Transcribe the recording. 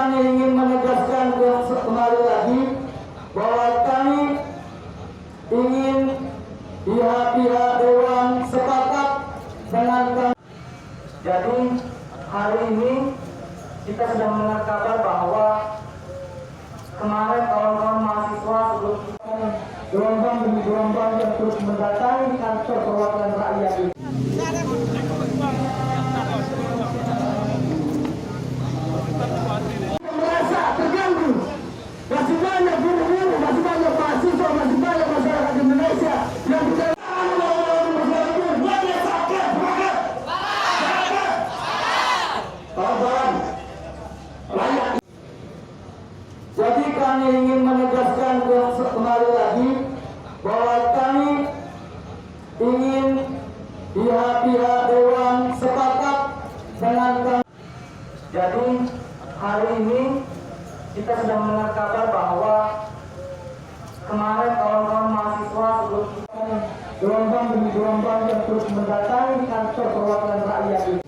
kami ingin menegaskan kembali lagi bahwa kami ingin pihak-pihak Dewan sepakat dengan kami. Jadi hari ini kita sedang mendengar kabar bahwa kemarin kawan-kawan mahasiswa sebelum gelombang demi gelombang yang terus mendatangi kantor perwakilan rakyat ini. Merasa terganggu. Masih banyak guru-guru, masih banyak mahasiswa, masih banyak masyarakat Indonesia yang tidak Jadi kami ingin menegaskan kembali lagi bahwa kami ingin pihak-pihak Dewan sepakat dengan kami. Jadi hari ini kita sedang mendengar kabar bahwa kemarin kawan-kawan mahasiswa sebelum gelombang demi gelombang yang terus mendatangi kantor perwakilan rakyat ini.